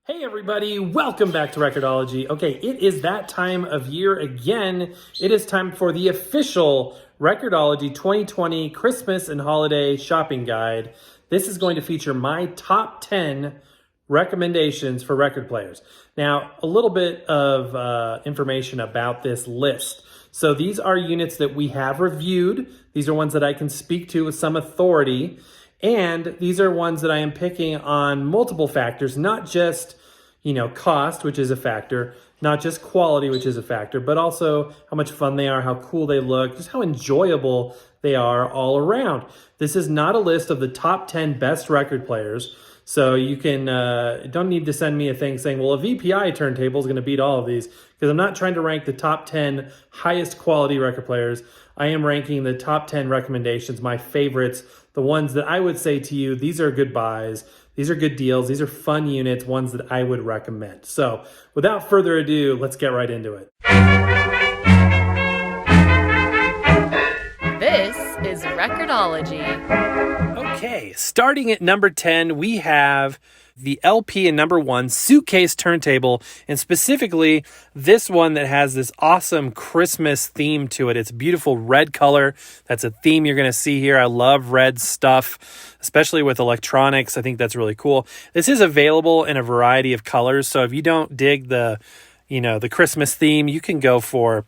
Hey everybody, welcome back to Record-ology. Okay, it is that time of year again. It is time for the official Record-ology 2020 Christmas and Holiday Shopping Guide. This is going to feature my top 10 recommendations for record players. Now, a little bit of information about this list. So these are units that we have reviewed. These are ones that I can speak to with some authority. And these are ones that I am picking on multiple factors, not just, cost, which is a factor, not just quality, which is a factor, but also how much fun they are, how cool they look, just how enjoyable they are all around. This is not a list of the top 10 best record players. So you can don't need to send me a thing saying, well, a VPI turntable is going to beat all of these, because I'm not trying to rank the top 10 highest quality record players. I am ranking the top 10 recommendations, my favorites, the ones that I would say to you, these are good buys, these are good deals, these are fun units, ones that I would recommend. So without further ado, let's get right into it. This is Record-ology. Okay, starting at number 10, we have the LP and number 1 suitcase turntable, and specifically this one that has this awesome Christmas theme to it. It's beautiful red color. That's a theme you're going to see here. I love red stuff, especially with electronics. I think that's really cool. This is available in a variety of colors, so if you don't dig the Christmas theme, you can go for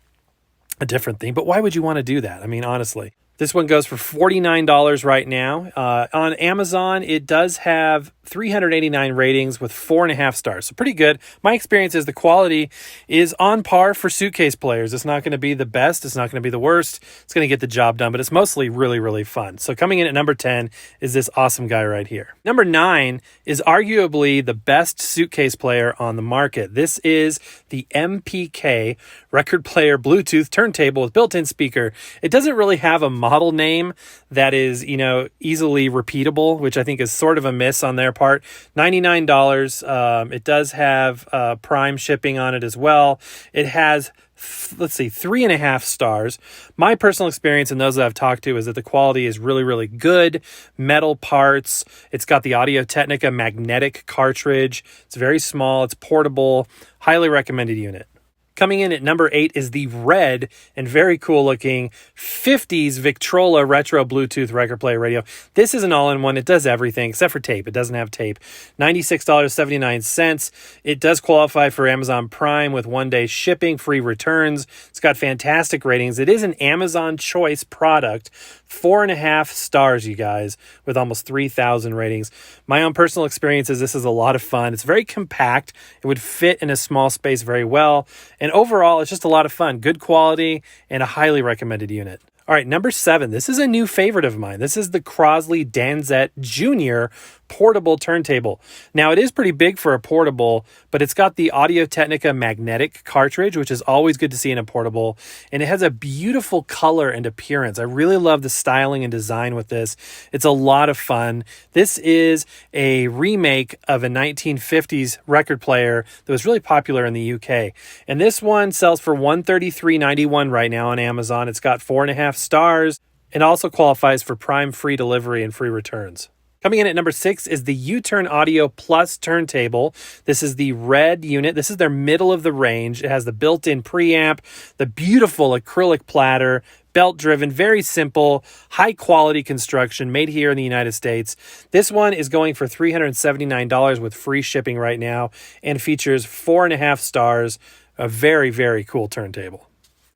a different theme. But why would you want to do that? I mean, honestly. This one goes for $49 right now. On Amazon, it does have 389 ratings with 4.5 stars. So pretty good. My experience is the quality is on par for suitcase players. It's not going to be the best. It's not going to be the worst. It's going to get the job done, but it's mostly really, really fun. So coming in at number 10 is this awesome guy right here. Number 9 is arguably the best suitcase player on the market. This is the MPK Record Player Bluetooth turntable with built-in speaker. It doesn't really have a model name that is, easily repeatable, which I think is sort of a miss on their part. $99. It does have Prime shipping on it as well. It has 3.5 stars. My personal experience and those that I've talked to is that the quality is really, really good. Metal parts. It's got the AudioTechnica magnetic cartridge. It's very small. It's portable. Highly recommended unit. Coming in at number 8 is the red and very cool looking 50s Victrola retro Bluetooth record player radio. This is an all-in-one. It does everything except for tape. It doesn't have tape. $96.79. It does qualify for Amazon Prime with 1-day shipping, free returns. It's got fantastic ratings. It is an Amazon Choice product. 4.5 stars, you guys, with almost 3,000 ratings. My own personal experience is this is a lot of fun. It's very compact. It would fit in a small space very well. And overall, it's just a lot of fun. Good quality and a highly recommended unit. All right, number 7. This is a new favorite of mine. This is the Crosley Danzett Jr. portable turntable. Now, it is pretty big for a portable, but it's got the AudioTechnica magnetic cartridge, which is always good to see in a portable, and it has a beautiful color and appearance. I really love the styling and design with this. It's a lot of fun. This is a remake of a 1950s record player that was really popular in the UK, and this one sells for $133.91 right now on Amazon. It's got 4.5 stars and also qualifies for Prime free delivery and free returns. Coming in at number 6 is the UTurn Audio Plus turntable. This is the red unit. This is their middle of the range. It has the built-in preamp, the beautiful acrylic platter, belt-driven, very simple, high-quality construction made here in the United States. This one is going for $379 with free shipping right now and features 4.5 stars. A very, very cool turntable.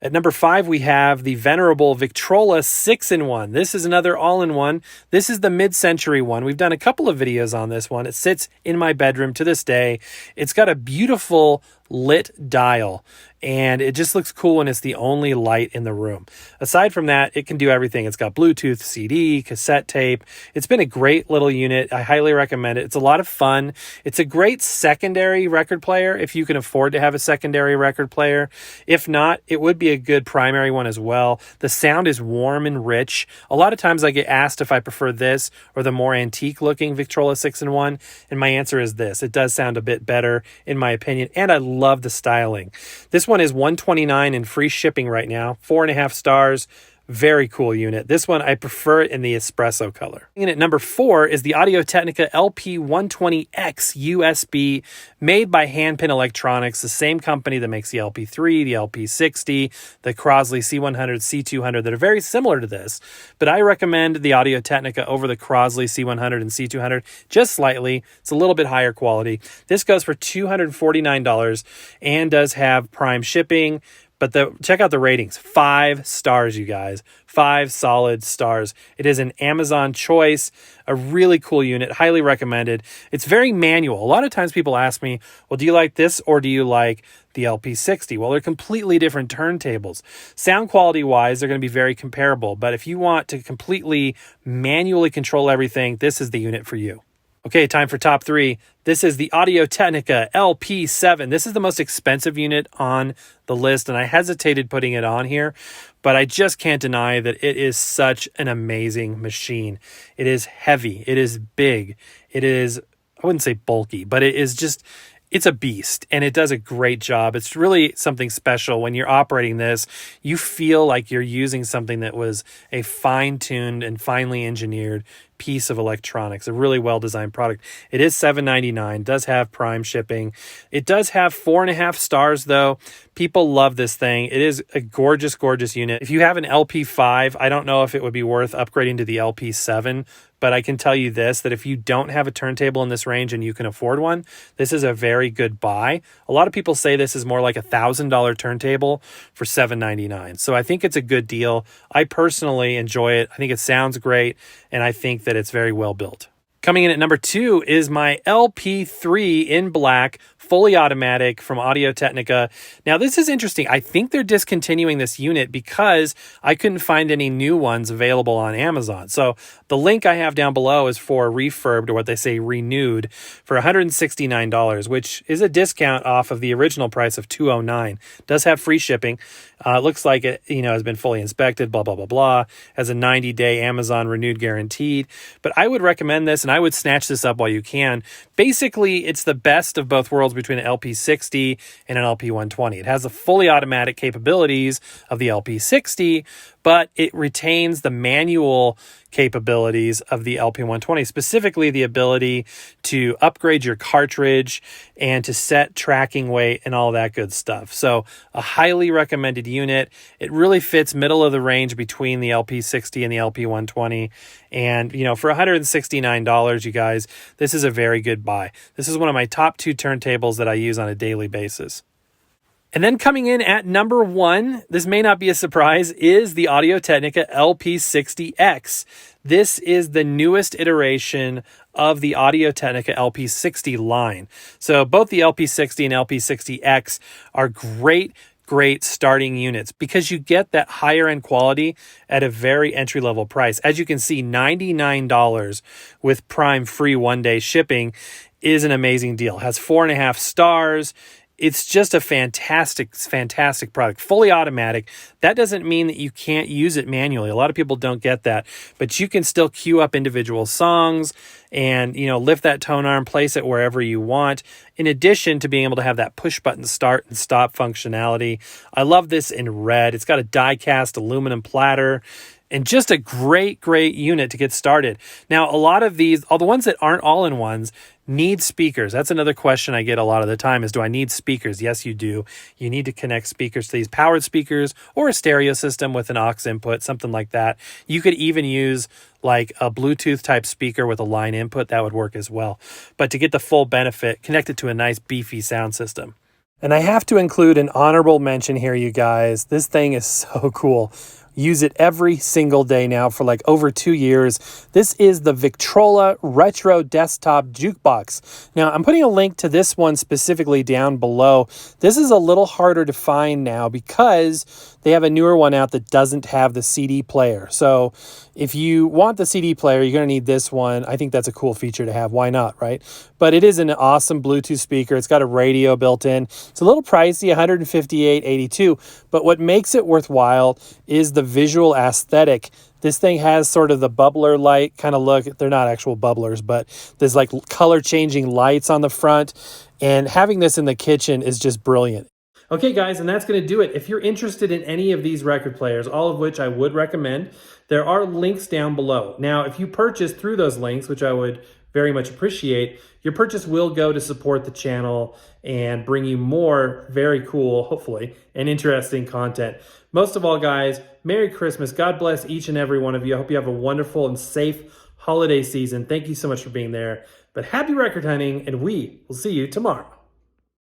At number 5, we have the venerable Victrola 6-in-1. This is another all-in-one. This is the mid-century one. We've done a couple of videos on this one. It sits in my bedroom to this day. It's got a beautiful lit dial, and it just looks cool when it's the only light in the room. Aside from that, it can do everything. It's got Bluetooth, CD, cassette tape. It's been a great little unit. I highly recommend it. It's a lot of fun. It's a great secondary record player if you can afford to have a secondary record player. If not, it would be a good primary one as well. The sound is warm and rich. A lot of times I get asked if I prefer this or the more antique looking Victrola 6-in-1, and my answer is this. It does sound a bit better in my opinion, and I love the styling. This one is $129 in free shipping right now, 4.5 stars. Very cool unit. This one, I prefer it in the espresso color. And at number 4 is the AudioTechnica LP120X USB, made by Handpin Electronics, the same company that makes the LP3, the LP60, the Crosley C100, C200 that are very similar to this. But I recommend the AudioTechnica over the Crosley C100 and C200 just slightly. It's a little bit higher quality. This goes for $249 and does have Prime shipping. But check out the ratings. 5 stars, you guys. 5 solid stars. It is an Amazon choice, a really cool unit, highly recommended. It's very manual. A lot of times people ask me, well, do you like this or do you like the LP60? Well, they're completely different turntables. Sound quality wise, they're going to be very comparable. But if you want to completely manually control everything, this is the unit for you. Okay, time for top 3. This is the AudioTechnica LP7. This is the most expensive unit on the list, and I hesitated putting it on here, but I just can't deny that it is such an amazing machine. It is heavy. It is big. It is, I wouldn't say bulky, but it is just, it's a beast, and it does a great job. It's really something special. When you're operating this, you feel like you're using something that was a fine-tuned and finely engineered piece of electronics, a really well-designed product. It is $7.99, does have Prime shipping. It does have 4.5 stars, though. People love this thing. It is a gorgeous, gorgeous unit. If you have an LP5, I don't know if it would be worth upgrading to the LP7, but I can tell you this, that if you don't have a turntable in this range and you can afford one, this is a very good buy. A lot of people say this is more like a $1,000 turntable for $7.99. So I think it's a good deal. I personally enjoy it. I think it sounds great, and I think that it's very well built. Coming in at number 2 is my LP3 in black, fully automatic from AudioTechnica. Now, this is interesting. I think they're discontinuing this unit because I couldn't find any new ones available on Amazon. So the link I have down below is for refurbed, or what they say renewed, for $169, which is a discount off of the original price of $209. Does have free shipping. It looks like it, has been fully inspected, blah, blah, blah, blah. Has a 90-day Amazon renewed guaranteed. But I would recommend this, and I would snatch this up while you can. Basically, it's the best of both worlds between an LP60 and an LP120. It has the fully automatic capabilities of the LP60, but it retains the manual capabilities of the LP120, specifically the ability to upgrade your cartridge and to set tracking weight and all that good stuff. So a highly recommended unit. It really fits middle of the range between the LP60 and the LP120. And, for $169, you guys, this is a very good buy. This is one of my top 2 turntables that I use on a daily basis. And then coming in at number 1, this may not be a surprise, is the AudioTechnica LP60X. This is the newest iteration of the AudioTechnica LP60 line. So both the LP60 and LP60X are great starting units because you get that higher end quality at a very entry level price. As you can see, $99 with Prime free 1-day shipping is an amazing deal. It has 4.5 stars. It's just a fantastic product, fully automatic. That doesn't mean that you can't use it manually. A lot of people don't get that, but you can still queue up individual songs and, lift that tone arm, place it wherever you want, in addition to being able to have that push button start and stop functionality. I love this in red. It's got a die-cast aluminum platter. And just a great unit to get started. Now, a lot of these, all the ones that aren't all-in-ones, need speakers. That's another question I get a lot of the time is, do I need speakers? Yes, you do. You need to connect speakers to these powered speakers or a stereo system with an aux input, something like that. You could even use like a Bluetooth type speaker with a line input. That would work as well. But to get the full benefit, connect it to a nice beefy sound system. And I have to include an honorable mention here, you guys. This thing is so cool. Use it every single day now for like over 2 years. This is the Victrola Retro Desktop Jukebox. Now, I'm putting a link to this one specifically down below. This is a little harder to find now because they have a newer one out that doesn't have the CD player. So if you want the CD player, you're going to need this one. I think that's a cool feature to have. Why not, right? But it is an awesome Bluetooth speaker. It's got a radio built in. It's a little pricey, $158.82. But what makes it worthwhile is the visual aesthetic. This thing has sort of the bubbler light kind of look. They're not actual bubblers, but there's like color changing lights on the front. And having this in the kitchen is just brilliant. Okay, guys, and that's going to do it. If you're interested in any of these record players, all of which I would recommend, there are links down below. Now, if you purchase through those links, which I would very much appreciate, your purchase will go to support the channel and bring you more very cool, hopefully, and interesting content. Most of all, guys, Merry Christmas. God bless each and every one of you. I hope you have a wonderful and safe holiday season. Thank you so much for being there. But happy record hunting, and we will see you tomorrow.